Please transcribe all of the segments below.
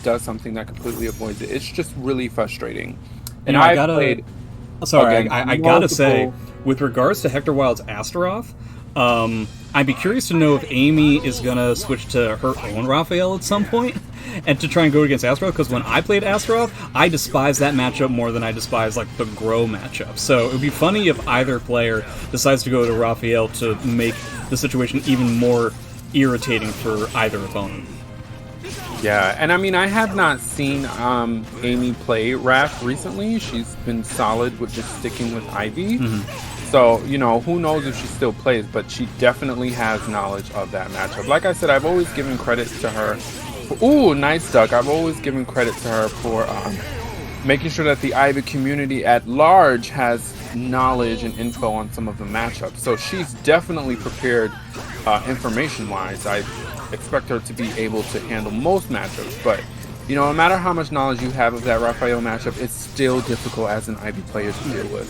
does something that completely avoids it. It's just really frustrating. And I gotta say, with regards to HectorWilde's Astaroth, I'd be curious to know if Amy is gonna switch to her own Raphael at some point, and to try and go against Astaroth, because when I played Astaroth, I despise that matchup more than I despise, like, the Grow matchup. So it would be funny if either player decides to go to Raphael to make the situation even more irritating for either opponent. Yeah, and I mean, I have not seen Amy play Raph recently. She's been solid with just sticking with Ivy. So, you know, who knows if she still plays, but she definitely has knowledge of that matchup. Like I said, I've always given credit to her. Ooh, nice duck. I've always given credit to her for making sure that the Ivy community at large has knowledge and info on some of the matchups. So she's definitely prepared information-wise. I expect her to be able to handle most matchups, but you know, no matter how much knowledge you have of that Raphael matchup, it's still difficult as an Ivy player to deal with.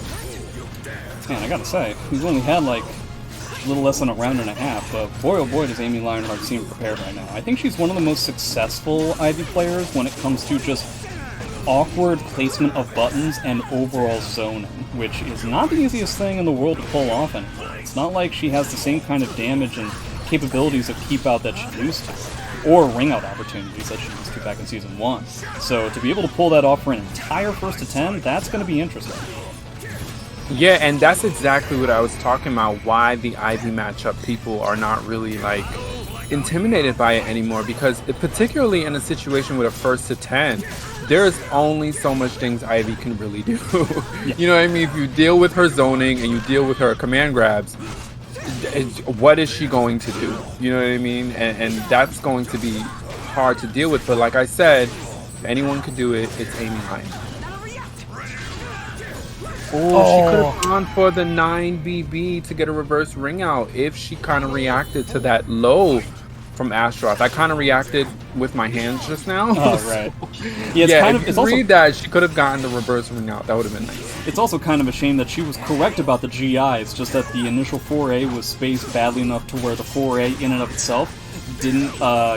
Man, I gotta say, we've only had like a little less than a round and a half, but boy oh boy does AmyLionheart seem prepared right now. I think she's one of the most successful Ivy players when it comes to just awkward placement of buttons and overall zoning, which is not the easiest thing in the world to pull off anymore. It's not like she has the same kind of damage and capabilities of keep out that she used to, or ring out opportunities that she used to back in Season 1. So to be able to pull that off for an entire first to 10, that's going to be interesting. Yeah, and that's exactly what I was talking about, why the Ivy matchup people are not really, like, intimidated by it anymore, because particularly in a situation with a first to 10, there's only so much things Ivy can really do. You know what I mean? If you deal with her zoning and you deal with her command grabs, what is she going to do? You know what I mean? And that's going to be hard to deal with. But like I said, if anyone could do it, it's AmyLionheart. Oh, she could have gone for the 9BB to get a reverse ring out if she kind of reacted to that low from Astaroth. I kind of reacted with my hands just now. Oh, right. Yeah, if you read that, she could have gotten the reverse ring out. That would have been nice. It's also kind of a shame that she was correct about the GI. It's just that the initial 4A was spaced badly enough to where the 4A in and of itself didn't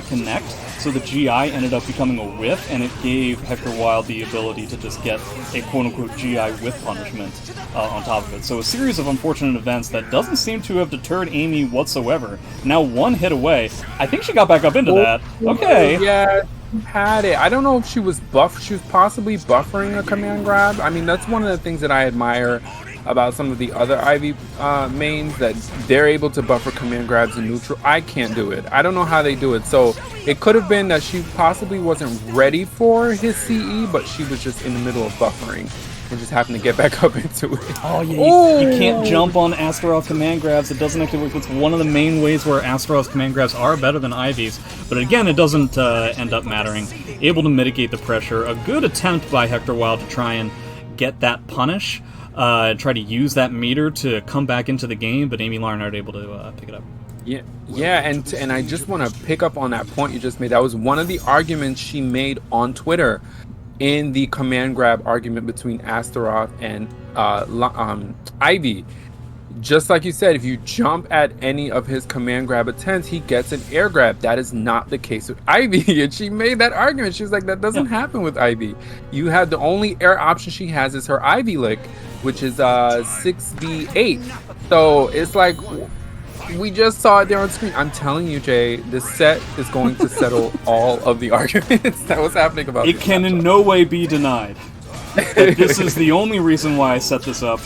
connect. So the GI ended up becoming a whiff, and it gave HectorWilde the ability to just get a quote-unquote GI whiff punishment on top of it. So a series of unfortunate events that doesn't seem to have deterred Amy whatsoever. Now one hit away. I think she got back up into that. Okay. Yeah, had it. I don't know if she was She was possibly buffering a command grab. I mean, that's one of the things that I admire about some of the other Ivy mains, that they're able to buffer command grabs in neutral. I can't do it. I don't know how they do it. So it could have been that she possibly wasn't ready for his CE, but she was just in the middle of buffering and just happened to get back up into it. Oh yeah, you can't jump on Astaroth command grabs. It doesn't actually work. It's one of the main ways where Astaroth command grabs are better than Ivy's. But again, it doesn't end up mattering. Able to mitigate the pressure. A good attempt by HectorWilde to try and get that punish. Try to use that meter to come back into the game, but AmyLionheart able to pick it up. Yeah, and I just want to pick up on that point you just made. That was one of the arguments she made on Twitter in the command grab argument between Astaroth and Ivy. Just like you said, if you jump at any of his command grab attempts, he gets an air grab. That is not the case with Ivy. And she made that argument. She was like, that doesn't happen with Ivy. You have the only air option she has is her Ivy lick, which is 6v8. So it's like, we just saw it there on screen. I'm telling you, Jay, this set is going to settle all of the arguments that was happening about it. Can in no way be denied. This is the only reason why I set this up.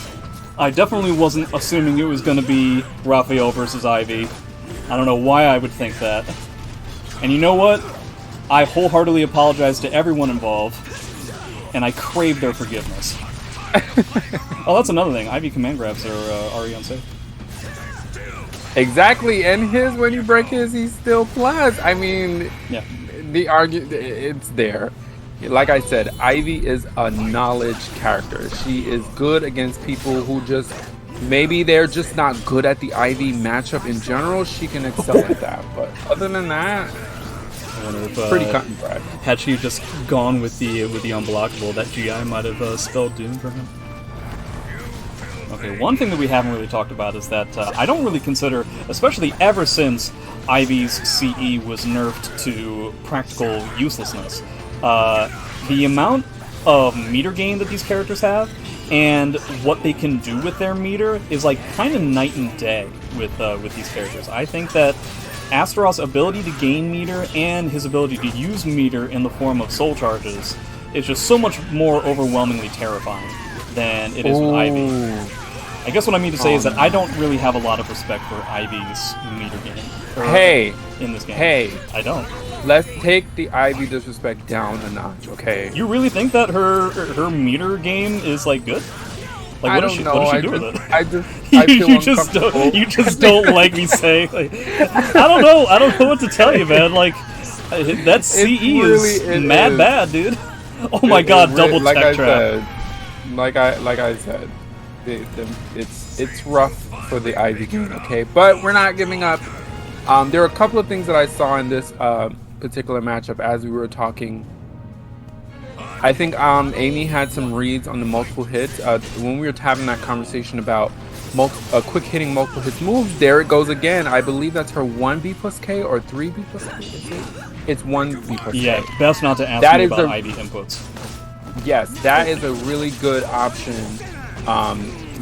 I definitely wasn't assuming it was going to be Raphael versus Ivy. I don't know why I would think that. And you know what? I wholeheartedly apologize to everyone involved, and I crave their forgiveness. Oh, that's another thing. Ivy command grabs are RE unsafe. Exactly, and his, when you break his, he's still plus. I mean, the argument, it's there. Like I said, Ivy is a knowledge character. She is good against people who just, maybe they're just not good at the Ivy matchup in general. She can excel at that, but other than that, pretty cut and dried. Had she just gone with the unblockable, that GI might have spelled doom for him. Okay, one thing that we haven't really talked about is that I don't really consider, especially ever since Ivy's CE was nerfed to practical uselessness, The amount of meter gain that these characters have and what they can do with their meter is like kind of night and day with these characters. I think that Astaroth's ability to gain meter and his ability to use meter in the form of soul charges is just so much more overwhelmingly terrifying than it is with Ivy. I guess what I mean to say is that I don't really have a lot of respect for Ivy's meter gain. In this game. Hey. I don't. Let's take the Ivy disrespect down a notch, okay? You really think that her meter game is like good? Like, what does she do with it? I feel uncomfortable. You just don't like me saying. Like, I don't know what to tell you, man. Like, that CE is mad bad, dude. Oh my god, double tech trap. Like I said, it's rough for the Ivy game, okay? But we're not giving up. There are a couple of things that I saw in this particular matchup as we were talking. I think Amy had some reads on the multiple hits. When we were having that conversation about quick hitting multiple hits moves, there it goes again. I believe that's her 1B plus K or 3B plus K. It's 1B plus K. Yeah, best not to ask me about Ivy inputs. Yes, that is a really good option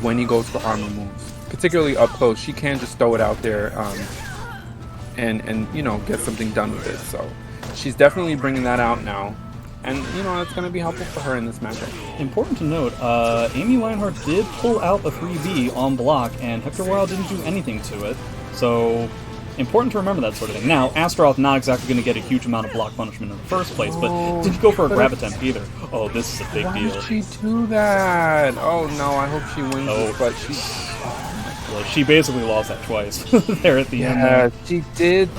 when he goes for armor moves. Particularly up close. She can just throw it out there and you know, get something done with it. So she's definitely bringing that out now. And, you know, it's going to be helpful for her in this matchup. Important to note, AmyLionheart did pull out a 3B on block, and HectorWilde didn't do anything to it. So, important to remember that sort of thing. Now, Astaroth not exactly going to get a huge amount of block punishment in the first place, but didn't go for a grab attempt either. Oh, this is a big deal. Why did she do that? Oh, no, I hope she wins this, but she... Well, she basically lost that twice there at the end there. She did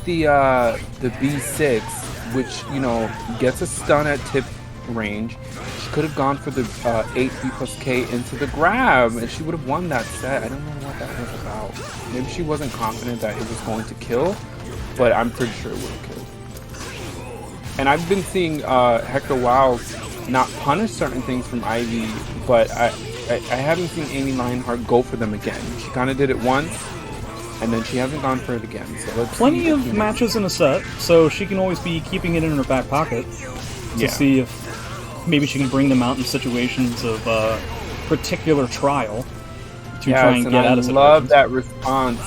the B6, which, you know, gets a stun at tip range. She could have gone for the 8B plus K into the grab, and she would have won that set. I don't know what that was about. Maybe she wasn't confident that it was going to kill, but I'm pretty sure it would have killed. And I've been seeing HectorWilde not punish certain things from Ivy, but I haven't seen AmyLionheart go for them again. She kind of did it once, and then she hasn't gone for it again. So plenty of matches in a set, so she can always be keeping it in her back pocket to see if maybe she can bring them out in situations of particular trial to try and get out of situations. I love that response.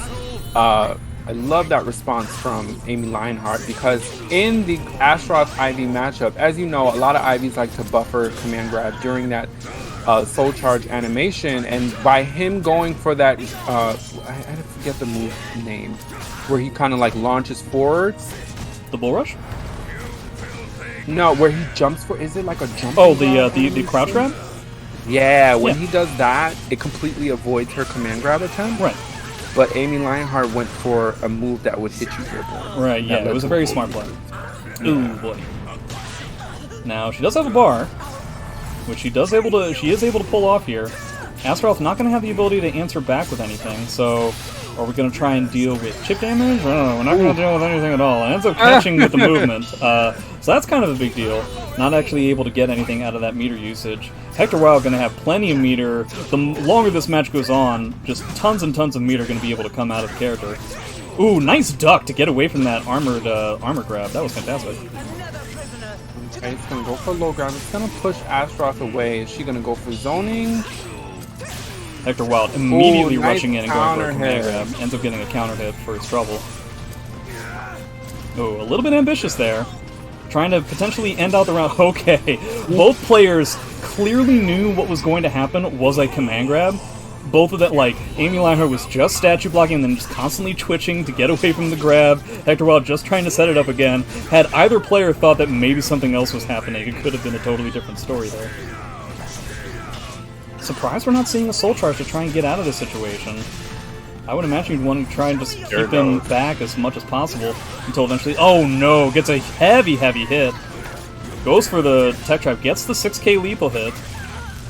I love that response from AmyLionheart, because in the Astaroth Ivy matchup, as you know, a lot of Ivies like to buffer command grab during that soul charge animation, and by him going for that I forget the move name, where he kind of like launches forwards. The bull rush? No, where he jumps for, is it like a jump? Oh, the crouch grab? Yeah, when he does that, it completely avoids her command grab attempt. Right. But AmyLionheart went for a move that would hit you here. Right, yeah, it was a very smart play. Ooh, boy. Now, she does have a bar, which she is able to pull off here. Astaroth's not going to have the ability to answer back with anything, so are we going to try and deal with chip damage? I don't know, we're not going to deal with anything at all. It ends up catching with the movement, so that's kind of a big deal. Not actually able to get anything out of that meter usage. HectorWilde going to have plenty of meter. The longer this match goes on, just tons and tons of meter going to be able to come out of the character. Ooh, nice duck to get away from that armor grab. That was fantastic. Okay, it's going to go for low ground. It's going to push Astaroth away. Is she going to go for zoning? HectorWilde immediately rushing in and going for a command grab. Ends up getting a counter hit for his trouble. Oh, a little bit ambitious there. Trying to potentially end out the round. Okay, both players clearly knew what was going to happen was a command grab. Both of that, like, AmyLionheart was just statue blocking and then just constantly twitching to get away from the grab. HectorWilde just trying to set it up again. Had either player thought that maybe something else was happening, it could have been a totally different story there. Surprised we're not seeing a soul charge to try and get out of this situation. I would imagine you'd want to try and just keep him back as much as possible until eventually... Oh no! Gets a heavy, heavy hit. Goes for the tech trap. Gets the 6k lethal hit.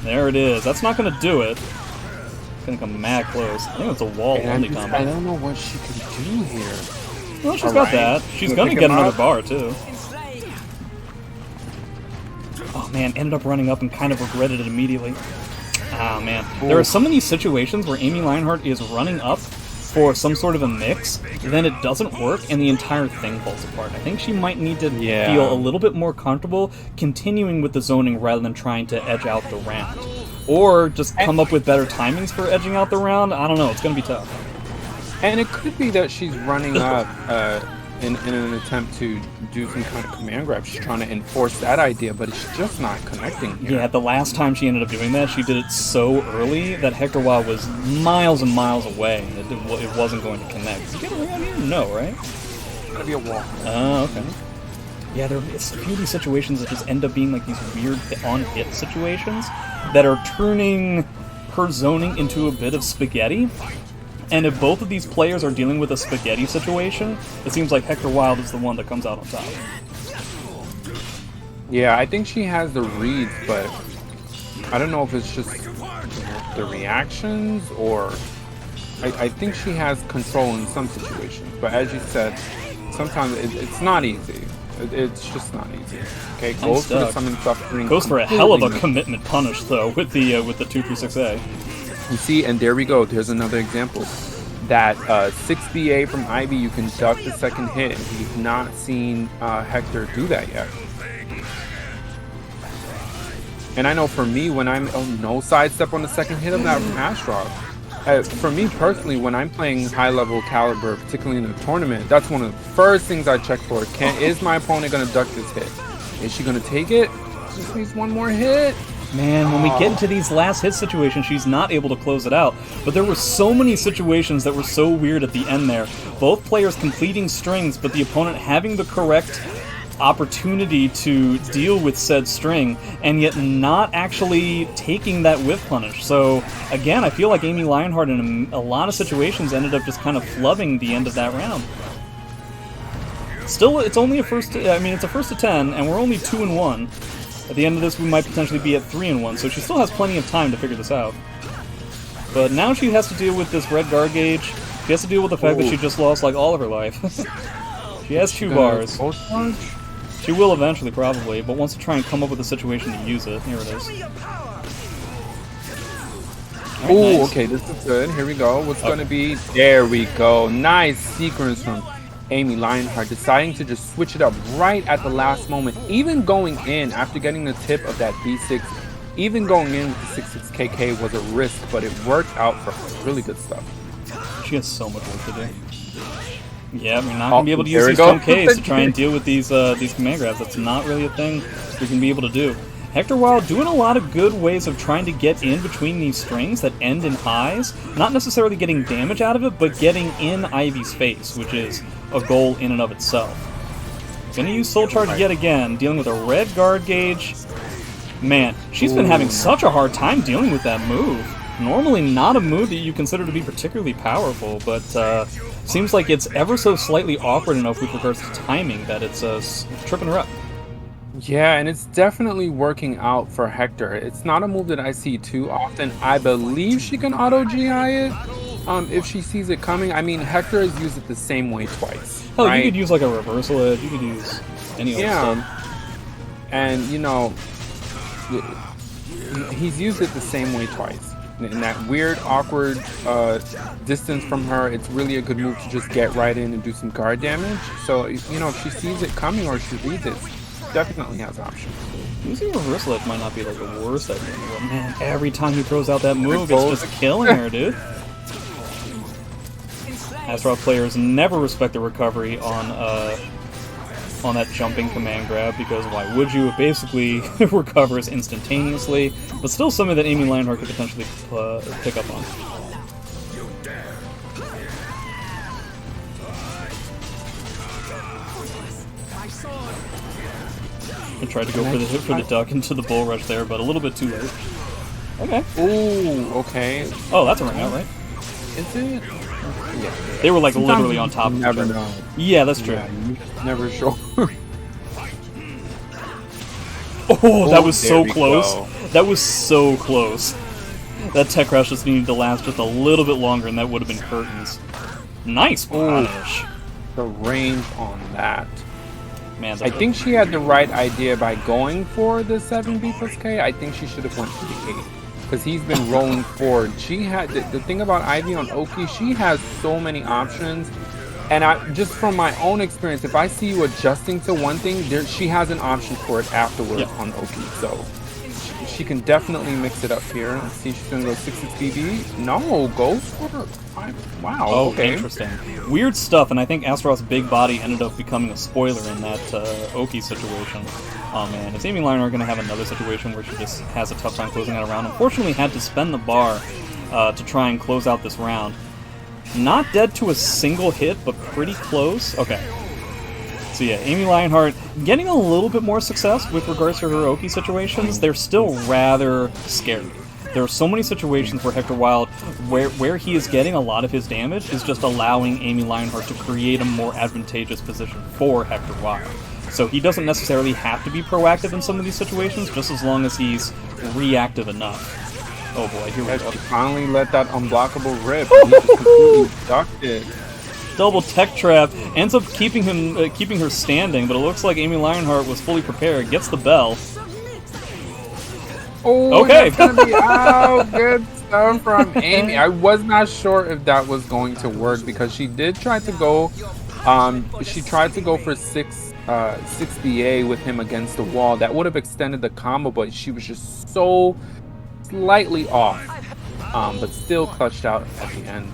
There it is. That's not going to do it. It's going to come mad close. I think it's a wall-only combo. I don't know what she can do here. Well, she's got that. She's going to get another bar, too. Oh man, ended up running up and kind of regretted it immediately. Oh man, there are some of these situations where AmyLionheart is running up for some sort of a mix, then it doesn't work and the entire thing falls apart. I think she might need to feel a little bit more comfortable continuing with the zoning rather than trying to edge out the round. Or just come up with better timings for edging out the round. I don't know, it's going to be tough. And it could be that she's running up in an attempt to do some kind of command grab. She's trying to enforce that idea, but it's just not connecting here. Yeah, the last time she ended up doing that, she did it so early that HectorWilde was miles and miles away, and it wasn't going to connect. Did you get around here? No, right? It's gonna be a wall. Oh, okay. Yeah, it's a few of these situations that just end up being like these weird on-hit situations that are turning her zoning into a bit of spaghetti. And if both of these players are dealing with a spaghetti situation, it seems like HectorWilde is the one that comes out on top. Yeah, I think she has the reads, but I don't know if it's just the reactions or... I think she has control in some situations, but as you said, sometimes it's not easy. It's just not easy. Okay, goes for the summon suffering. Goes for a hell of a commitment punish though with the 236A. You see, and there we go. There's another example. That 6BA from Ivy, you can duck the second hit, and we've not seen Hector do that yet. And I know for me, when I'm no sidestep on the second hit of that Astrov. For me personally, when I'm playing high-level caliber, particularly in a tournament, that's one of the first things I check for. Is my opponent going to duck this hit? Is she going to take it? Just needs one more hit. Man, when we get into these last hit situations, she's not able to close it out. But there were so many situations that were so weird at the end there. Both players completing strings, but the opponent having the correct opportunity to deal with said string, and yet not actually taking that whiff punish. So, again, I feel like AmyLionheart in a lot of situations ended up just kind of flubbing the end of that round. Still, it's only it's a first to 10, and we're only 2-1. At the end of this, we might potentially be at 3-1, so she still has plenty of time to figure this out. But now she has to deal with this red guard gauge. She has to deal with the fact that she just lost, like, all of her life. She has 2 bars. She will eventually, probably, but wants to try and come up with a situation to use it. Here it is. Oh, nice. Okay, this is good. Here we go. What's going to be? There we go. Nice sequence from AmyLionheart, deciding to just switch it up right at the last moment. Even going in, after getting the tip of that B6, even going in with the 66KK was a risk, but it worked out for her. Really good stuff. She has so much work to do. Yeah, we're not going to be able to use these jump Ks to try and deal with these command grabs. That's not really a thing we can be able to do. HectorWilde doing a lot of good ways of trying to get in between these strings that end in highs. Not necessarily getting damage out of it, but getting in Ivy's face, which is a goal in and of itself. Gonna use Soul Charge yet again, dealing with a red guard gauge. Man, she's been having such a hard time dealing with that move. Normally not a move that you consider to be particularly powerful, but seems like it's ever so slightly awkward enough with regards to timing that it's tripping her up. Yeah, and it's definitely working out for Hector. It's not a move that I see too often. I believe she can auto-GI it if she sees it coming. I mean, Hector has used it the same way twice. Hell, right? You could use like a reversal edge, you could use any other stuff. And, you know, he's used it the same way twice. In that weird, awkward distance from her, it's really a good move to just get right in and do some guard damage. So, you know, if she sees it coming or she reads it, definitely has options. Using reversal edge might not be like the worst idea, but man, every time he throws out that move, it's just killing her, dude. Astrov players never respect the recovery on that jumping command grab, because why would you? It basically recovers instantaneously, but still something that AmyLionheart could potentially pick up on. I tried to go for the duck into the bull rush there, but a little bit too late. Okay. Ooh, okay. Oh, that's a ring out, right? Is it? Yeah. They were like literally on top of each other. Know. Yeah, that's true. Yeah, never sure. Oh, that was so close. That was so close. That tech crash just needed to last just a little bit longer, and that would have been curtains. Nice punish. The range on that. Man, I think she had the right idea by going for the 7B plus K. I think she should have went for the 8. because he's been rolling forward. She had the thing about Ivy on Oki, she has so many options. And just from my own experience, if I see you adjusting to one thing, she has an option for it afterwards on Oki. So she can definitely mix it up here. Let's see, she's gonna go 6 BB. No, go for wow. Oh, okay. Interesting. Weird stuff, and I think Astaroth's big body ended up becoming a spoiler in that Oki situation. Oh man, is AmyLionheart going to have another situation where she just has a tough time closing out a round? Unfortunately, had to spend the bar to try and close out this round. Not dead to a single hit, but pretty close. Okay. So yeah, AmyLionheart getting a little bit more success with regards to her Oki situations. They're still rather scary. There are so many situations where HectorWilde, where he is getting a lot of his damage, is just allowing AmyLionheart to create a more advantageous position for HectorWilde. So he doesn't necessarily have to be proactive in some of these situations, just as long as he's reactive enough. Oh boy, here we go. She finally let that unblockable rip. He just completely ducked it. Double tech trap ends up keeping her standing, but it looks like AmyLionheart was fully prepared. Gets the bell. Oh, okay. That's gonna be out. Good stuff from Amy. I was not sure if that was going to work because she did try to go. She tried to go for 6 BA with him against the wall. That would have extended the combo, but she was just so slightly off. But still clutched out at the end.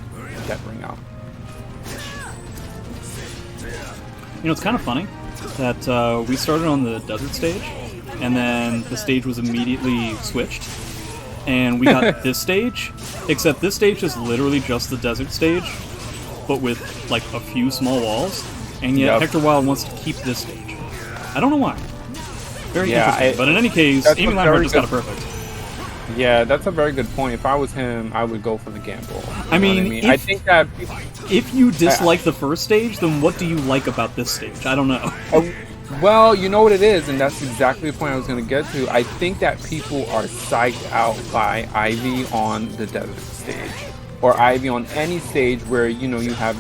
That ring out. You know, it's kind of funny that we started on the desert stage, and then the stage was immediately switched, and we got this stage, except this stage is literally just the desert stage, but with, like, a few small walls, and yet HectorWilde wants to keep this stage. I don't know why. Very interesting, but in any case, AmyLionheart just got it perfect. Yeah, that's a very good point. If I was him, I would go for the gamble. I mean, I think that if you dislike the first stage, then what do you like about this stage? I don't know. Well, you know what it is, and that's exactly the point I was going to get to. I think that people are psyched out by Ivy on the desert stage, or Ivy on any stage where, you know, you have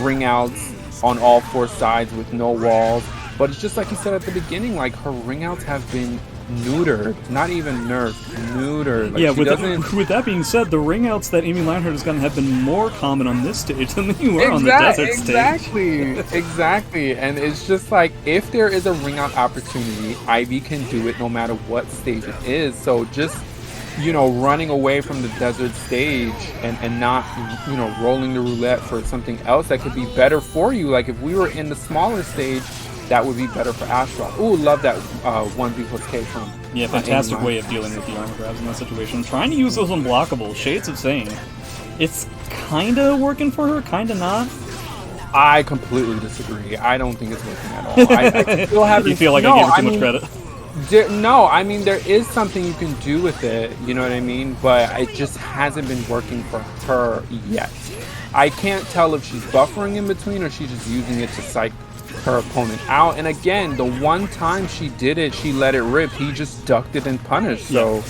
ring outs on all 4 sides with no walls. But it's just like you said at the beginning, like, her ring outs have been neutered, not even nerfed, neutered. Like, yeah, with that being said, the ring outs that AmyLionheart is going to have been more common on this stage than they were on the desert stage. Exactly. And it's just like, if there is a ring out opportunity, Ivy can do it no matter what stage it is. So just, you know, running away from the desert stage and not, you know, rolling the roulette for something else that could be better for you. Like, if we were in the smaller stage, that would be better for Astaroth. Ooh, love that 1B plus K from. Yeah, fantastic way of dealing with the armor grabs in that situation. Trying to use those unblockables, Shades of saying. It's kind of working for her, kind of not. I completely disagree. I don't think it's working at all. I still haven't. You feel like I gave her too much credit? No, I mean, there is something you can do with it, you know what I mean? But it just hasn't been working for her yet. I can't tell if she's buffering in between or she's just using it to psych her opponent out. And again, the one time she did it, she let it rip. He just ducked it and punished. So,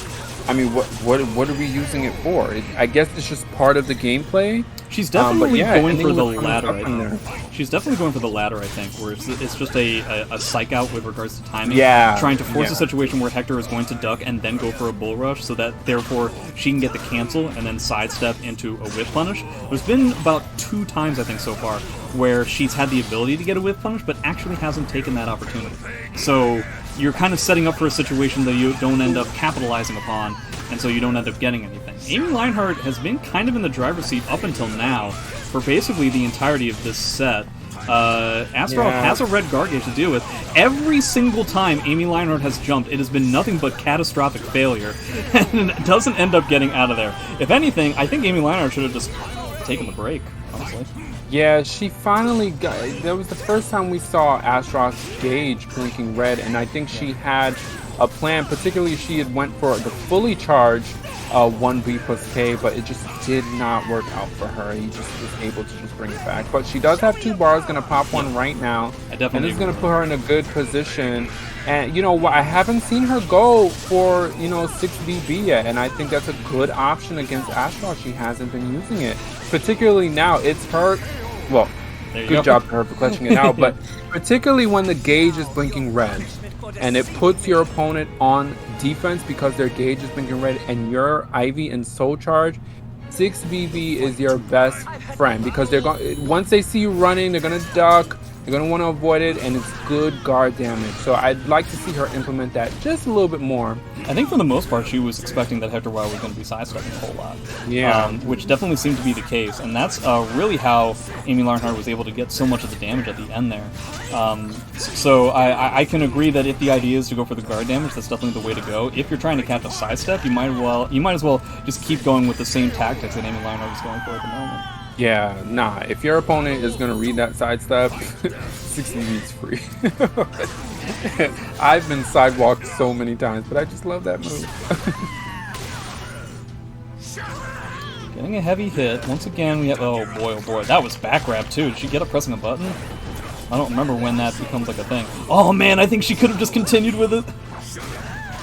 I mean, what are we using it for? I guess it's just part of the gameplay. She's definitely going for the latter, I think. She's definitely going for the latter, I think, where it's just a psych out with regards to timing. Yeah. Trying to force a situation where Hector is going to duck and then go for a bull rush so that, therefore, she can get the cancel and then sidestep into a whip punish. There's been about 2 times, I think, so far, where she's had the ability to get a whip punish, but actually hasn't taken that opportunity. So you're kind of setting up for a situation that you don't end up capitalizing upon, and so you don't end up getting anything. AmyLionheart has been kind of in the driver's seat up until now for basically the entirety of this set. Astaroth has a red guard gauge to deal with. Every single time AmyLionheart has jumped, it has been nothing but catastrophic failure, and it doesn't end up getting out of there. If anything, I think AmyLionheart should have just taken the break, honestly. Yeah, she finally got... That was the first time we saw Astaroth's gauge blinking red, and I think she had a plan. Particularly, she had went for the fully charged 1B plus K, but it just did not work out for her. He just was able to just bring it back. But she does have 2 bars, going to pop one right now. And it's going to put her in a good position. And, you know, I haven't seen her go for, you know, 6BB yet, and I think that's a good option against Astaroth. She hasn't been using it. Particularly now, it's her... Well, good job to her for clutching it out, but particularly when the gauge is blinking red, and it puts your opponent on defense because their gauge has been getting ready, and your Ivy and Soul Charge, 6BB is your best friend because they're going. Once they see you running, they're gonna duck. They're gonna want to avoid it, and it's good guard damage. So I'd like to see her implement that just a little bit more. I think for the most part, she was expecting that HectorWilde was going to be sidestepping a whole lot. Yeah. Which definitely seemed to be the case, and that's really how AmyLionheart was able to get so much of the damage at the end there. So I can agree that if the idea is to go for the guard damage, that's definitely the way to go. If you're trying to catch a sidestep, you might as well just keep going with the same tactics that AmyLionheart is going for at the moment. Yeah, nah. If your opponent is gonna read that sidestep, 6BB is free. I've been sidewalked so many times, but I just love that move. Getting a heavy hit. Once again, we have... Oh boy, that was back grab too. Did she get up pressing a button? I don't remember when that becomes like a thing. Oh man, I think she could have just continued with it.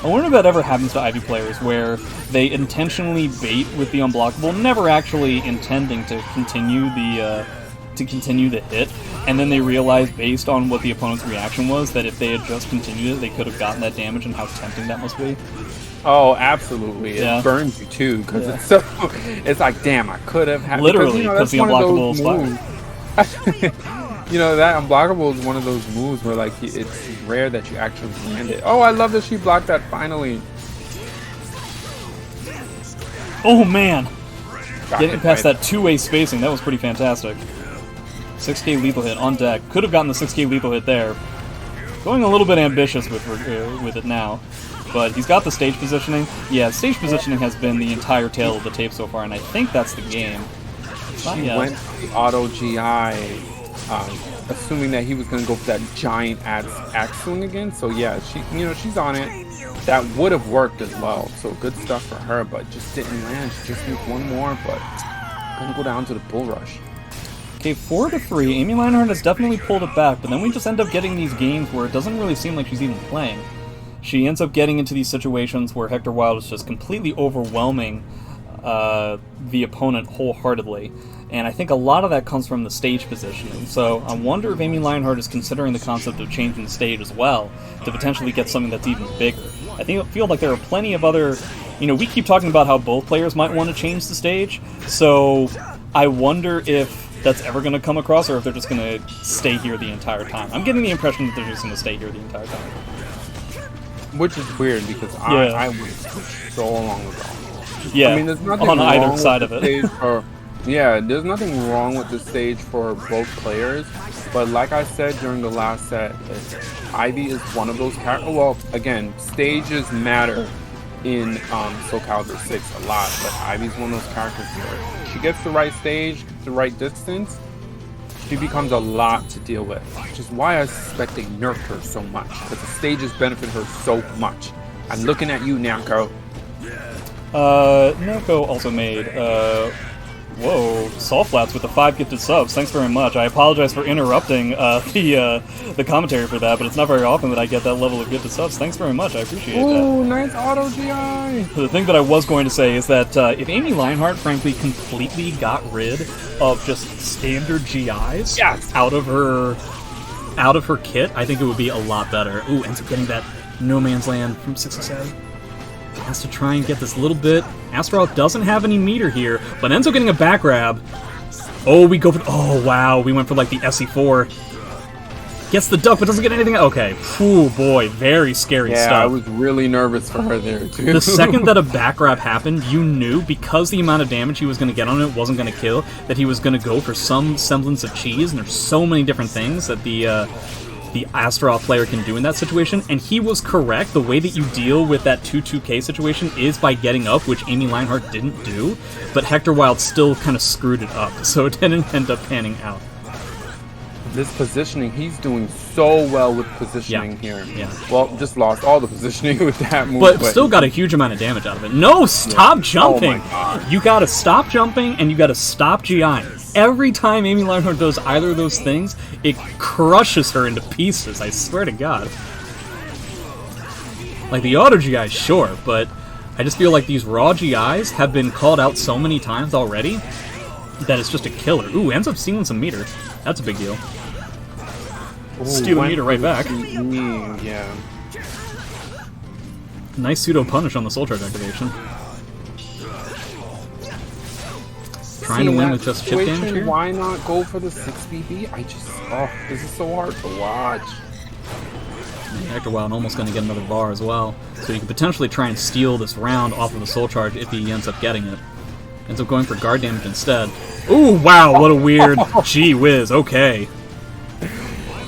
I wonder if that ever happens to Ivy players, where they intentionally bait with the unblockable, never actually intending to continue the hit, and then they realize, based on what the opponent's reaction was, that if they had just continued it, they could have gotten that damage, and how tempting that must be. Oh, absolutely. Yeah. It burns you too, because it's so. It's like, damn, I could have had. Literally, because the unblockable is fire. You know, that unblockable is one of those moves where, like, it's rare that you actually land it. Oh, I love that she blocked that finally. Oh, man. Getting past right. that two-way spacing, that was pretty fantastic. 6k lethal hit on deck. Could have gotten the 6k lethal hit there. Going a little bit ambitious with it now. But he's got the stage positioning. Yeah, stage positioning has been the entire tale of the tape so far, and I think that's the game. She went for the auto GI. Assuming that he was going to go for that giant axe swing again. So yeah, she's on it. That would have worked as well. So good stuff for her, but just didn't land. She just needs one more, but gonna go down to the bull rush. Okay, 4-3. AmyLionheart has definitely pulled it back, but then we just end up getting these games where it doesn't really seem like she's even playing. She ends up getting into these situations where HectorWilde is just completely overwhelming the opponent wholeheartedly. And I think a lot of that comes from the stage positioning. So I wonder if AmyLionheart is considering the concept of changing the stage as well to potentially get something that's even bigger. I feel like there are plenty of other... we keep talking about how both players might want to change the stage, so I wonder if that's ever going to come across or if they're just going to stay here the entire time. I'm getting the impression that they're just going to stay here the entire time. Which is weird because I would switch so long ago. Yeah, I mean, there's nothing on wrong either with side the of it. stage yeah, there's nothing wrong with the stage for both players, but like I said during the last set, Ivy is one of those characters. Well, again, stages matter in Soul Calibur 6 a lot, but Ivy's one of those characters where she gets the right stage, the right distance, she becomes a lot to deal with, which is why I suspect they nerfed her so much, because the stages benefit her so much. I'm looking at you, Namco. Namco also made, whoa, Soulflats with the 5 gifted subs. Thanks very much. I apologize for interrupting the commentary for that, but it's not very often that I get that level of gifted subs. Thanks very much. I appreciate that. Ooh, nice auto GI. The thing that I was going to say is that if Amylionheart, frankly, completely got rid of just standard GIs out of her kit, I think it would be a lot better. Ooh, ends up getting that No Man's Land from 607. Has to try and get this little bit. Astaroth doesn't have any meter here, but ends up getting a back grab. Oh, we go for... Oh, wow. We went for, like, the SE4. Gets the duck, but doesn't get anything... Okay. Ooh, boy. Very scary stuff. Yeah, I was really nervous for her there, too. The second that a back grab happened, you knew, because the amount of damage he was going to get on it wasn't going to kill, that he was going to go for some semblance of cheese, and there's so many different things that the Astaroth player can do in that situation, and he was correct. The way that you deal with that 2-2k situation is by getting up, which AmyLionheart didn't do, but HectorWilde still kind of screwed it up, so it didn't end up panning out. This positioning, he's doing so well with positioning here. Yeah. Well, just lost all the positioning with that move. But still got a huge amount of damage out of it. No, stop jumping! Oh my God. You gotta stop jumping, and you gotta stop GIing. Every time AmyLionheart does either of those things, it crushes her into pieces, I swear to God. Like, the auto GI, sure, but I just feel like these raw GIs have been called out so many times already that it's just a killer. Ooh, ends up stealing some meter. That's a big deal. Ooh, Steal a meter right back. Yeah. Nice pseudo punish on the soul charge activation. Trying to win with just chip damage here. Why not go for the 6BB? This is so hard to watch. HectorWilde almost going to get another bar as well. So you could potentially try and steal this round off of the soul charge if he ends up getting it. Ends up going for guard damage instead. Ooh, wow, what a weird... Gee whiz, okay.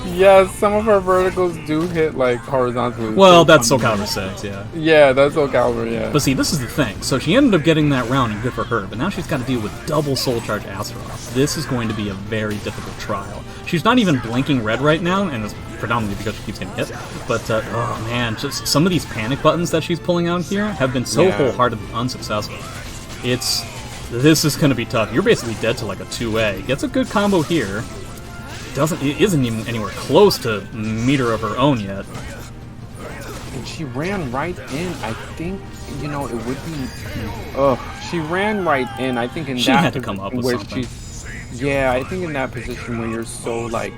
Yes, some of our verticals do hit, like, horizontally. Well, that's Soul Calibur 6, yeah. Yeah, that's Soul Calibur, yeah. But see, this is the thing. So she ended up getting that round, and good for her, but now she's got to deal with double Soul Charge Astaroth. This is going to be a very difficult trial. She's not even blinking red right now, and it's predominantly because she keeps getting hit. But, oh man, just some of these panic buttons that she's pulling out here have been so wholeheartedly unsuccessful. This is going to be tough. You're basically dead to like a 2A. Gets a good combo here. It isn't even anywhere close to meter of her own yet. And she ran right in. I think, you know, it would be... she ran right in. I think in she that had to come up with something. Yeah, I think in that position where you're so, like,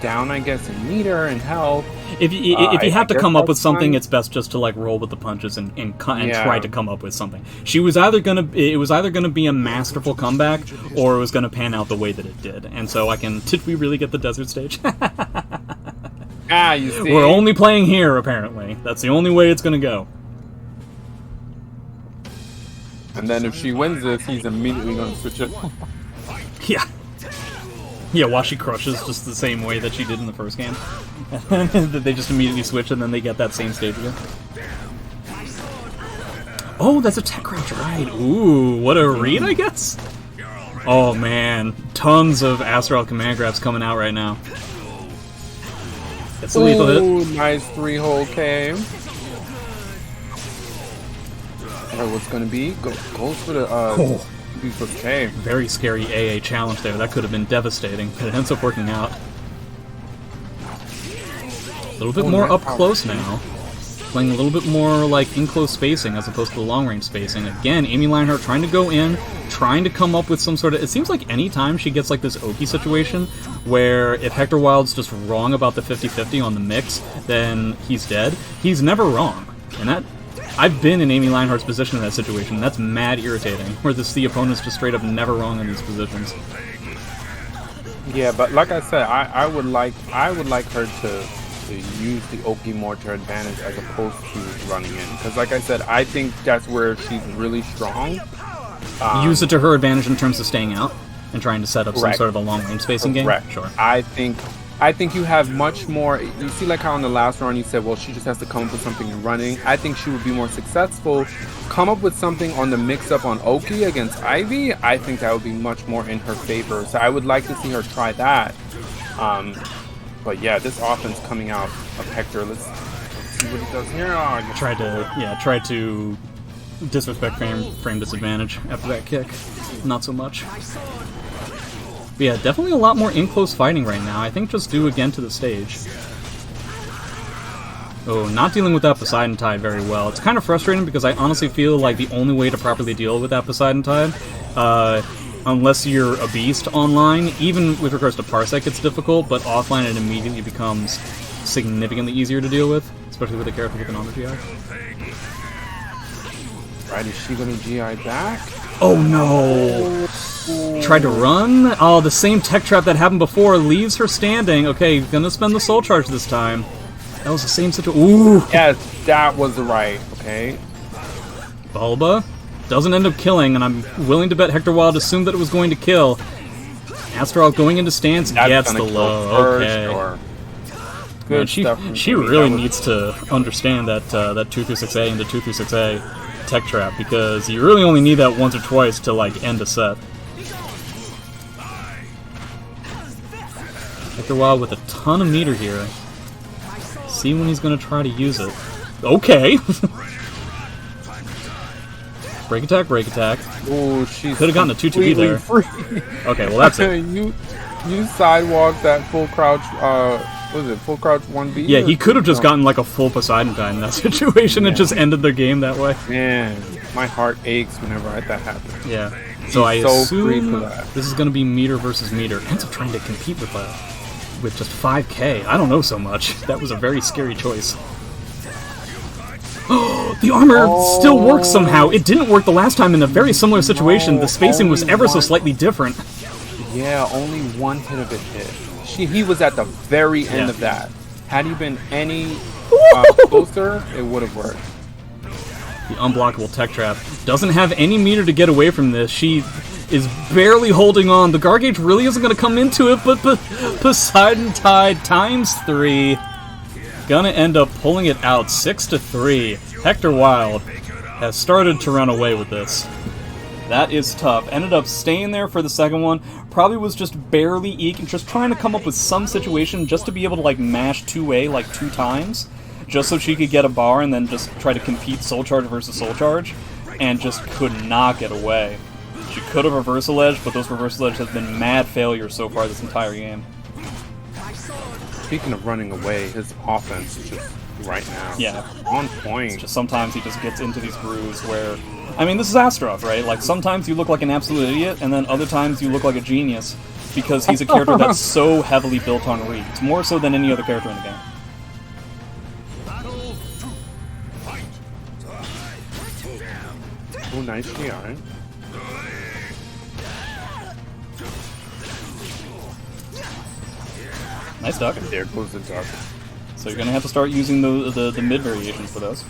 down, I guess, in meter and health... If you have to come up with something, it's best just to, like, roll with the punches and try to come up with something. It was either gonna be a masterful comeback, or it was gonna pan out the way that it did. And so did we really get the desert stage? You see? We're only playing here, apparently. That's the only way it's gonna go. And then if she wins this, he's immediately gonna switch it. Yeah. Yeah, while she crushes just the same way that she did in the first game. They just immediately switch and then they get that same stage again. Oh, that's a tech crouch ride. Ooh, what a read, I guess? Oh man, tons of Astaroth command grabs coming out right now. It's a lethal hit. Ooh, nice 3-hole K. Alright, what's gonna be? Goes for the K. Very scary AA challenge there. That could have been devastating, but it ends up working out. A little bit more up close now. Playing a little bit more like in-close spacing as opposed to the long-range spacing. Again, AmyLionheart trying to go in, trying to come up with some sort of... It seems like any time she gets like this Oki situation, where if HectorWilde's just wrong about the 50-50 on the mix, then he's dead. He's never wrong. And that... I've been in AmyLionheart's position in that situation, and that's mad irritating, where the opponent's just straight up never wrong in these positions. Yeah, but like I said, I would like her to use the Oki more to her advantage as opposed to running in. Because like I said, I think that's where she's really strong. Use it to her advantage in terms of staying out and trying to set up some sort of a long-range spacing game? Sure. I think you have much more... You see like how in the last round you said, well, she just has to come up with something in running. I think she would be more successful. Come up with something on the mix-up on Oki against Ivy. I think that would be much more in her favor. So I would like to see her try that. But yeah, this offense coming out of Hector. Let's see what he does here. Try to disrespect frame disadvantage after that kick. Not so much. But yeah, definitely a lot more in-close fighting right now. I think just due again to the stage. Oh, not dealing with that Poseidon Tide very well. It's kind of frustrating because I honestly feel like the only way to properly deal with that Poseidon Tide, unless you're a beast online, even with regards to Parsec it's difficult, but offline it immediately becomes significantly easier to deal with, especially with a character with an auto GI. Right, is she going to GI back? Oh no! Tried to run. Oh, the same tech trap that happened before leaves her standing. Okay, gonna spend the soul charge this time. That was the same situation. Ooh! Yes, that was the right, okay. Bulba doesn't end up killing, and I'm willing to bet HectorWilde assumed that it was going to kill. Astaroth going into stance gets the low. Okay. Good stuff. She really needs to understand that that 2-6A into 2-6A tech trap, because you really only need that once or twice to like end a set. HectorWilde with a ton of meter here. See when he's going to try to use it. Okay. Break attack, break attack. Oh, she could have gotten a 2-2B there. Free. Okay, well that's it. you sidewalked that full crouch. What was it? Full crouch 1B? Yeah, he could have just gotten like a full Poseidon Tide in that situation and just ended their game that way. Man, my heart aches whenever that happens. Yeah. So I assume this is going to be meter versus meter. Ends up trying to compete with just 5K. I don't know so much. That was a very scary choice. The armor still works somehow. It didn't work the last time in a very similar situation. The spacing was ever so slightly different. Yeah, only one hit of it hit. He was at the very end of that. Had he been any closer, it would have worked. The unblockable tech trap doesn't have any meter to get away from this. She is barely holding on. The guard gauge really isn't going to come into it, but Poseidon Tide ×3 gonna end up pulling it out 6-3. HectorWilde has started to run away with this. That is tough. Ended up staying there for the second one. Probably was just barely eking, just trying to come up with some situation just to be able to like mash 2A like 2 times, just so she could get a bar and then just try to compete Soul Charge versus Soul Charge, and just could not get away. She could have reversal edge, but those reversal edges have been mad failures so far this entire game. Speaking of running away, his offense is just right now. Yeah. On point. Just sometimes he just gets into these grooves where, I mean, this is Astaroth, right? Like, sometimes you look like an absolute idiot, and then other times you look like a genius, because he's a character that's so heavily built on reads, more so than any other character in the game. Oh, nice Shion. Nice duck. And there goes the duck. So you're gonna have to start using the mid variations for those.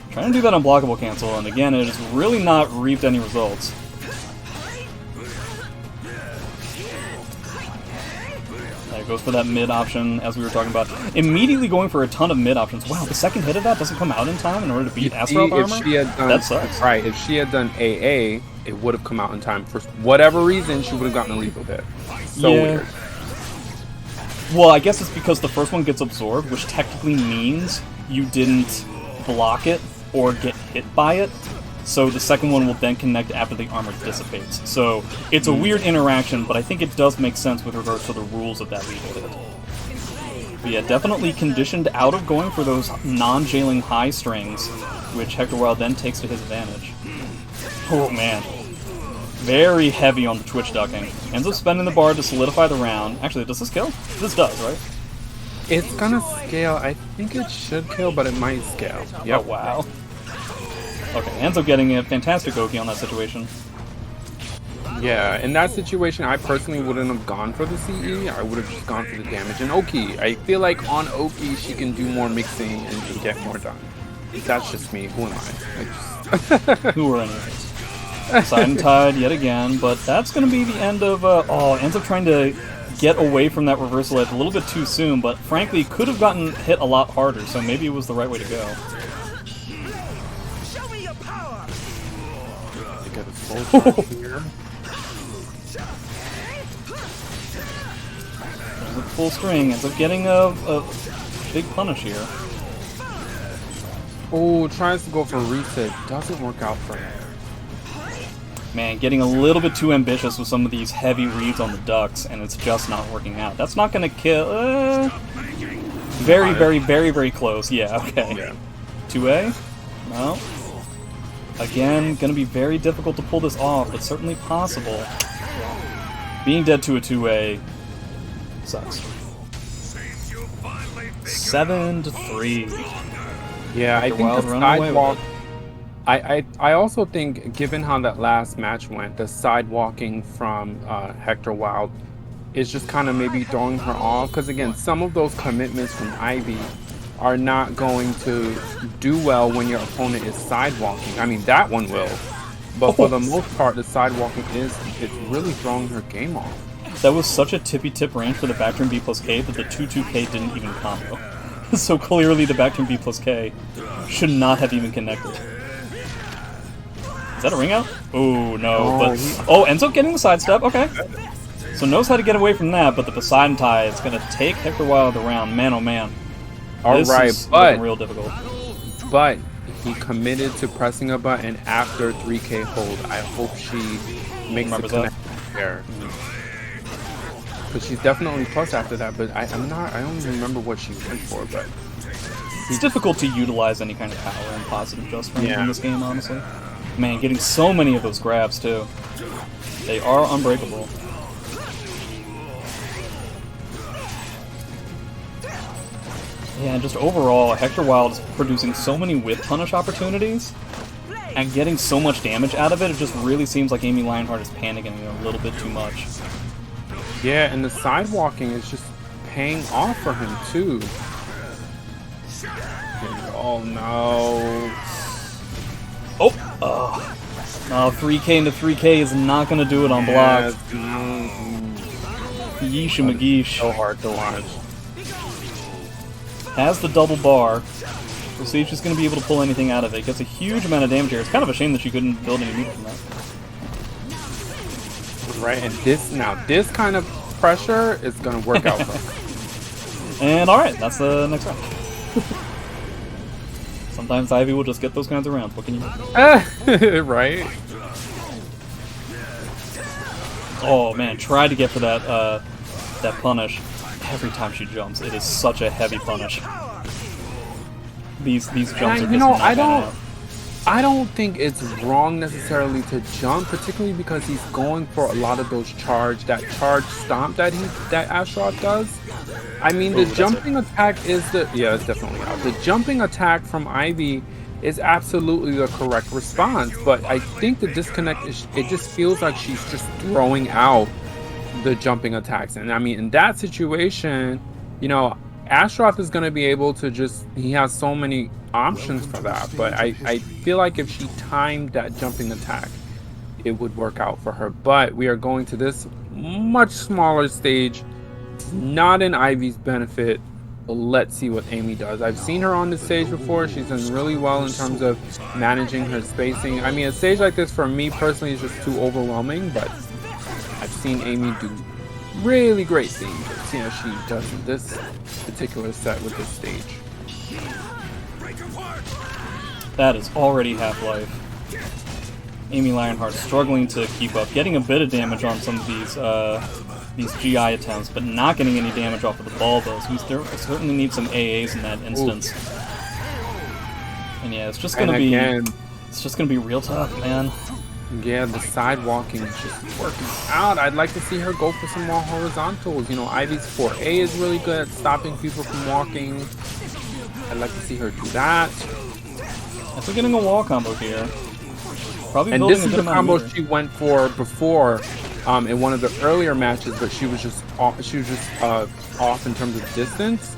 Trying to do that unblockable cancel, and again, it has really not reaped any results. There goes for that mid option, as we were talking about. Immediately going for a ton of mid options. Wow, the second hit of that doesn't come out in time in order to beat Astaroth armor? That sucks. Right, if she had done AA, it would have come out in time. For whatever reason, she would have gotten a lethal hit. So weird. Well, I guess it's because the first one gets absorbed, which technically means you didn't block it or get hit by it. So the second one will then connect after the armor dissipates. So it's a weird interaction, but I think it does make sense with regards to the rules of that lethal hit. But yeah, definitely conditioned out of going for those non-jailing high strings, which HectorWilde then takes to his advantage. Oh man. Very heavy on the twitch ducking. Ends up spending the bar to solidify the round. Actually, does this kill? This does, right? It's gonna scale. I think it should kill, but it might scale. Yep. Oh, wow. Okay, ends up getting a fantastic Oki on that situation. Yeah, in that situation, I personally wouldn't have gone for the CE. I would have just gone for the damage. And Oki, I feel like on Oki, she can do more mixing and can get more done. That's just me. Who am I? Who are any of us? Poseidon Tide yet again, but that's going to be the end of... ends up trying to get away from that reversal edge a little bit too soon, but frankly, could have gotten hit a lot harder, so maybe it was the right way to go. Show me your power. They got a soul charge here. Ends up full string, ends up getting a big punish here. Oh, tries to go for reset. Doesn't work out for him. Man, getting a little bit too ambitious with some of these heavy reads on the ducks, and it's just not working out. That's not going to kill... very, very, very, very close. Yeah, okay. Yeah. 2A? No. Again, going to be very difficult to pull this off, but certainly possible. Being dead to a 2A sucks. 7-3. Yeah, I think the sidewalk... I also think, given how that last match went, the sidewalking from HectorWilde is just kind of maybe throwing her off. Because again, some of those commitments from Ivy are not going to do well when your opponent is sidewalking. I mean, that one will. But for the most part, the sidewalking it's really throwing her game off. That was such a tippy-tip range for the back turn B plus K that the 2-2K didn't even combo. So clearly the back turn B plus K should not have even connected. Is that a ring out? Oh, no. But ends up getting the sidestep. Okay. So knows how to get away from that, but the Poseidon Tie is going to take HectorWilde around. Man, oh man. All right, but real difficult. But he committed to pressing a button after 3K hold. I hope she makes the connection there. Because she's definitely plus after that, but I don't even remember what she went for, but... It's difficult to utilize any kind of power and positive just frames in this game, honestly. Man, getting so many of those grabs, too. They are unbreakable. Yeah, and just overall, HectorWilde is producing so many whiff punish opportunities and getting so much damage out of it. It just really seems like AmyLionheart is panicking a little bit too much. Yeah, and the sidewalking is just paying off for him too. Oh no. Oh, no, 3k into 3k is not going to do it on block. Yeesh McGeesh. So hard to watch. Has the double bar. We'll see if she's going to be able to pull anything out of it. Gets a huge amount of damage here. It's kind of a shame that she couldn't build any meter from that. Right, and this kind of pressure is going to work out for her. And alright, that's the next round. Sometimes Ivy will just get those kinds of rounds. What can you do? Right? Oh man, try to get for that that punish. Every time she jumps, it is such a heavy punish. These jumps are just not I don't think it's wrong necessarily to jump, particularly because he's going for a lot of those that charge stomp that Astaroth does. I mean, the jumping attack is it's definitely out. The jumping attack from Ivy is absolutely the correct response, but I think the disconnect is it just feels like she's just throwing out the jumping attacks. And I mean, in that situation, you know, Astaroth is going to be able to he has so many options for that, but I feel like if she timed that jumping attack, it would work out for her. But we are going to this much smaller stage. It's not in Ivy's benefit, but let's see what Amy does. I've seen her on this stage before. She's done really well in terms of managing her spacing. I mean, a stage like this for me personally is just too overwhelming, but I've seen Amy do really great things. You know, she does in this particular set with this stage. That is already Half-Life. AmyLionheart struggling to keep up, getting a bit of damage on some of these GI attempts, but not getting any damage off of the Bulbos. We certainly need some AAs in that instance. Ooh. And yeah, it's just gonna be real tough, man. Yeah, the side walking is just working out. I'd like to see her go for some more horizontals. You know, Ivy's 4A is really good at stopping people from walking. I'd like to see her do that. After getting a wall combo here. Probably and building this a is good the amount combo of meter. she went for before in one of the earlier matches, but she was just off, off in terms of distance.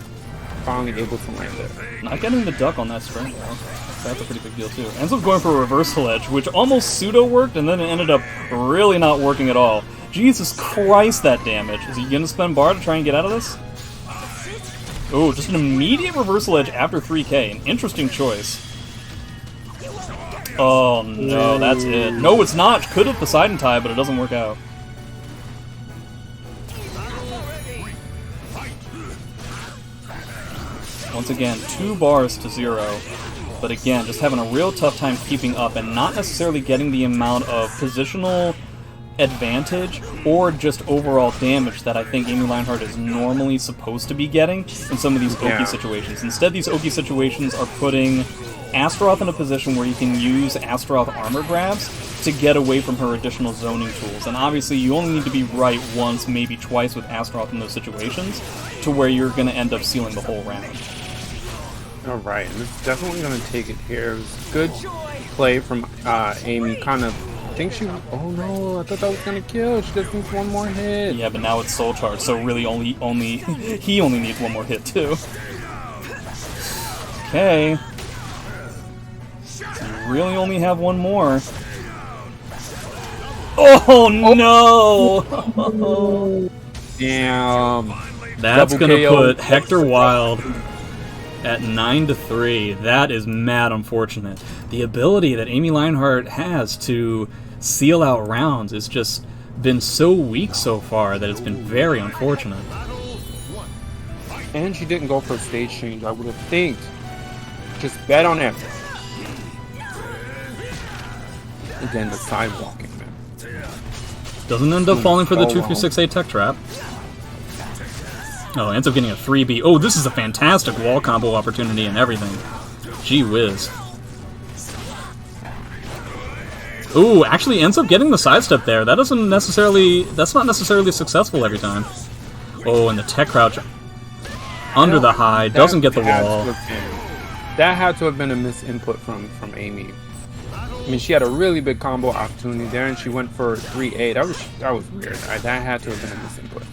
Finally able to land it. Not getting the duck on that string though. That's a pretty big deal too. Ends up going for a reversal edge, which almost pseudo worked, and then it ended up really not working at all. Jesus Christ, that damage. Is he gonna spend bar to try and get out of this? Oh, just an immediate reversal edge after 3k. An interesting choice. Oh no, that's it. No, it's not. Could have Poseidon tie, but it doesn't work out. Once again, 2 bars to 0. But again, just having a real tough time keeping up and not necessarily getting the amount of positional advantage or just overall damage that I think AmyLionheart is normally supposed to be getting in some of these Oki situations. Instead, these Oki situations are putting Astaroth in a position where you can use Astaroth armor grabs to get away from her additional zoning tools. And obviously, you only need to be right once, maybe twice with Astaroth in those situations to where you're going to end up sealing the whole round. Alright, and it's definitely going to take it here. It was good play from Amy. Kind of think she... Oh no, I thought that was going to kill. She just needs one more hit. Yeah, but now it's Soul Charge, so really he only needs one more hit too. Okay. So you really only have one more. Oh no! Damn. That's Double going to KO. put HectorWilde at 9-3. That is mad unfortunate. The ability that AmyLionheart has to seal out rounds has just been so weak so far that it's been very unfortunate. And she didn't go for a stage change. I would have think. Just bet on it. Again, the sidewalking, man. Doesn't end up falling for the 236A tech trap. Oh, ends up getting a 3B. Oh, this is a fantastic wall combo opportunity and everything. Gee whiz. Ooh, actually ends up getting the sidestep there. That's not necessarily successful every time. Oh, and the tech crouch. under the high, doesn't get the had wall. to have been- That had to have been a misinput from Amy. I mean, she had a really big combo opportunity there, and she went for 3A. That was weird. That had to have been a misinput.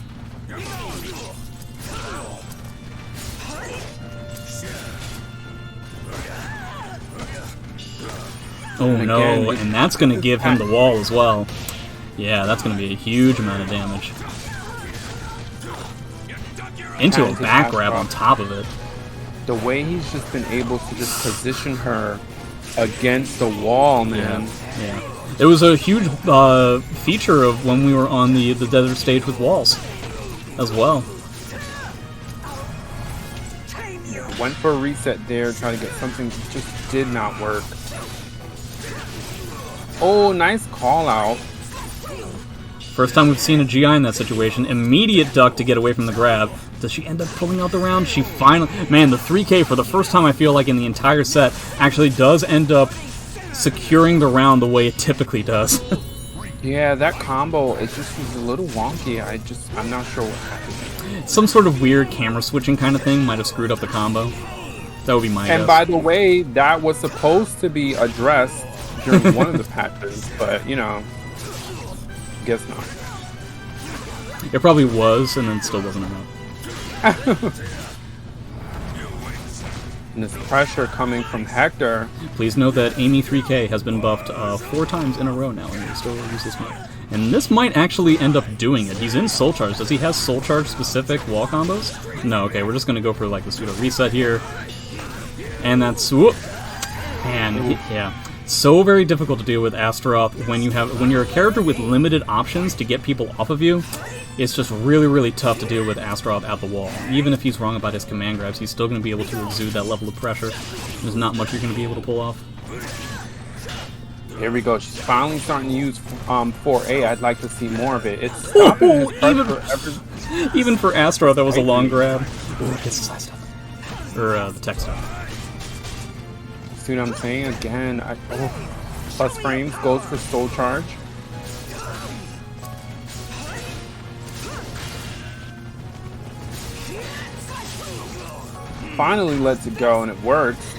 Oh And no, again, and that's going to give him the wall as well. Yeah, that's going to be a huge amount of damage. Into a back grab on top of it. The way he's just been able to just position her against the wall, man. Yeah. It was a huge feature of when we were on the desert stage with walls as well. Went for a reset there, trying to get something, just did not work. Oh, nice call out. First time we've seen a GI in that situation. Immediate duck to get away from the grab. Does she end up pulling out the round? She finally... Man, the 3K for the first time I feel like in the entire set actually does end up securing the round the way it typically does. Yeah, that combo, it just was a little wonky. I'm not sure what happened. Some sort of weird camera switching kind of thing might have screwed up the combo. That would be my guess. And by the way, that was supposed to be addressed during one of the patches, but, you know, guess not. It probably was, and then still wasn't enough. And this pressure coming from Hector. Please note that Amy 3K has been buffed 4 times in a row now, and he still uses this move. And this might actually end up doing it. He's in Soul Charge. Does he have Soul Charge specific wall combos? No, okay, we're just going to go for like the pseudo reset here. And that's... Whoop! And, yeah. So very difficult to deal with Astaroth when you're a character with limited options to get people off of you. It's just really, really tough to deal with Astaroth at the wall. Even if he's wrong about his command grabs, he's still going to be able to exude that level of pressure. There's not much you're going to be able to pull off. Here we go. She's finally starting to use 4A. I'd like to see more of it. It's stopping his pressure Even for Astaroth, that was a long grab. Ooh, it gets the side stuff. Or the tech stuff. See what I'm saying? Again, plus frames goes for Soul Charge. Finally lets it go, and it works.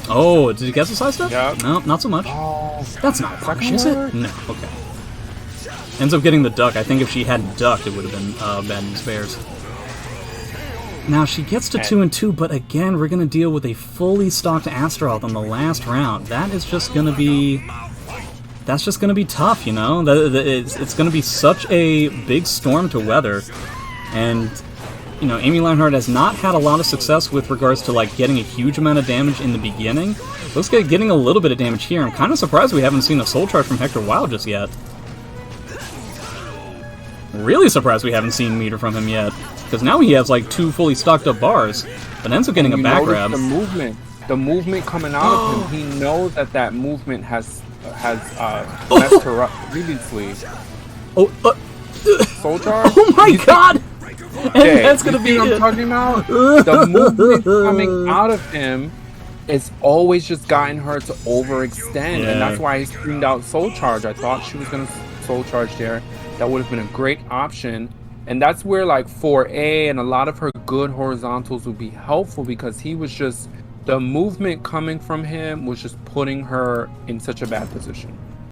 Oh, did he get the side stuff? Yep. No, not so much. Oh, That's not punish, is it? No, okay. Ends up getting the duck. I think if she hadn't ducked, it would have been bad news bears. Now, she gets to 2 and 2, but again, we're going to deal with a fully stocked Astaroth on the last round. That is just going to be... That's just going to be tough, you know? It's going to be such a big storm to weather. And, you know, AmyLionheart has not had a lot of success with regards to, like, getting a huge amount of damage in the beginning. Looks like getting a little bit of damage here. I'm kind of surprised we haven't seen a Soul Charge from HectorWilde just yet. Really surprised we haven't seen meter from him yet. Because now he has, like, 2 fully stocked up bars, but ends up getting a back grab. The movement coming out of him, he knows that movement has messed her up previously. Soul Charge? Oh my god! Okay, That's gonna be what I'm talking about. The movement coming out of him is always just gotten her to overextend, and that's why he screamed out Soul Charge. I thought she was gonna Soul Charge there. That would have been a great option, and that's where like 4A and a lot of her good horizontals would be helpful, because he was just, the movement coming from him was just putting her in such a bad position.